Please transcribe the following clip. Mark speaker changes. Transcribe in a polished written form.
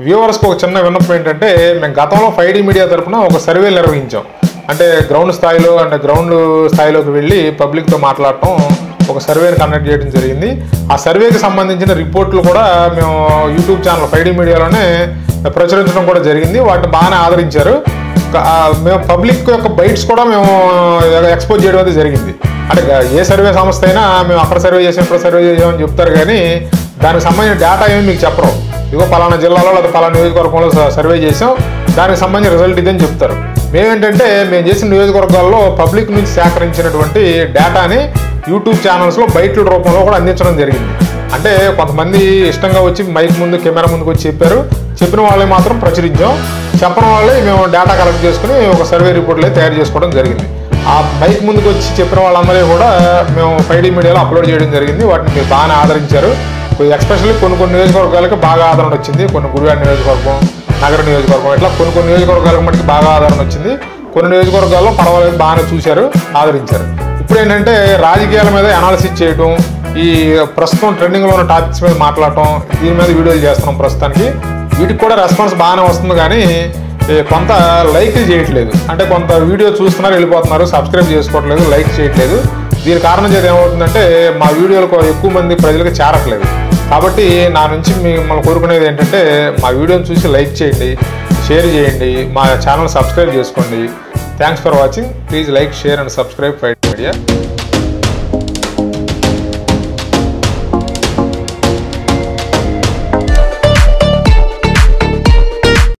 Speaker 1: వ్యూవర్స్కి ఒక చిన్న విన్నపం ఏంటంటే, మేము గతంలో 5D మీడియా తరఫున ఒక సర్వే నిర్వహించాం. అంటే గ్రౌండ్ స్థాయిలోకి వెళ్ళి పబ్లిక్తో మాట్లాడటం, ఒక సర్వేని కండక్ట్ చేయడం జరిగింది. ఆ సర్వేకి సంబంధించిన రిపోర్ట్లు కూడా మేము యూట్యూబ్ ఛానల్ 5D మీడియాలోనే ప్రచురించడం కూడా జరిగింది. వాటిని బాగానే ఆదరించారు. మేము పబ్లిక్ యొక్క బైట్స్ కూడా మేము ఎక్స్పోజ్ చేయడం అనేది జరిగింది. అంటే ఏ సర్వే సంస్థ అయినా మేము అక్కడ సర్వే చేసాం ఇక్కడ సర్వే చేసామని చెప్తారు, కానీ దానికి సంబంధించిన డేటా ఏమి మీకు చెప్పరు. ఇదిగో పలానా జిల్లాలో లేదా పలానా నియోజకవర్గంలో సర్వే చేసాం, దానికి సంబంధించిన రిజల్ట్ ఇదని చెప్తారు. మేమేంటంటే మేము చేసిన నియోజకవర్గాల్లో పబ్లిక్ నుంచి సేకరించినటువంటి డేటాని యూట్యూబ్ ఛానల్స్లో బయట్ల రూపంలో కూడా అందించడం జరిగింది. అంటే కొంతమంది ఇష్టంగా వచ్చి మైక్ ముందు కెమెరా ముందుకు వచ్చి చెప్పారు, చెప్పిన వాళ్ళే మాత్రం ప్రచురించాం, చెప్పని వాళ్ళే మేము డేటా కలెక్ట్ చేసుకుని ఒక సర్వే రిపోర్ట్లే తయారు చేసుకోవడం జరిగింది. ఆ మైక్ ముందుకు వచ్చి చెప్పిన వాళ్ళందరూ కూడా మేము 5D మీడియాలో అప్లోడ్ చేయడం జరిగింది. వాటిని మీరు బాగానే ఆదరించారు. ఎస్పెషల్లీ కొన్ని నియోజకవర్గాలకు బాగా ఆదరణ వచ్చింది. కొన్ని గుడివాడ నియోజకవర్గం, నగర నియోజకవర్గం, ఇట్లా కొన్ని నియోజకవర్గాలకు మటుకు బాగా ఆదరణ వచ్చింది. కొన్ని నియోజకవర్గాల్లో పర్వాలేదు, బాగానే చూశారు, ఆదరించారు. ఇప్పుడు ఏంటంటే రాజకీయాల మీద అనాలిసిస్ చేయడం, ఈ ప్రస్తుతం ట్రెండింగ్లో ఉన్న టాపిక్స్ మీద మాట్లాడటం, దీని మీద వీడియోలు చేస్తున్నాం ప్రస్తుతానికి. వీటికి కూడా రెస్పాన్స్ బాగానే వస్తుంది, కానీ కొంత లైక్ చేయట్లేదు. అంటే కొంత వీడియో చూస్తున్నారు, వెళ్ళిపోతున్నారు, సబ్స్క్రైబ్ చేసుకోవట్లేదు, లైక్ చేయట్లేదు. దీని కారణం చేత ఏమవుతుందంటే మా వీడియోలకు ఎక్కువ మంది ప్రజలకు చేరట్లేదు. కాబట్టి నా నుంచి మిమ్మల్ని కోరుకునేది ఏంటంటే, మా వీడియోని చూసి లైక్ చేయండి, షేర్ చేయండి, మా ఛానల్ సబ్స్క్రైబ్ చేసుకోండి. Thanks for watching. Please like, share and subscribe 5D media.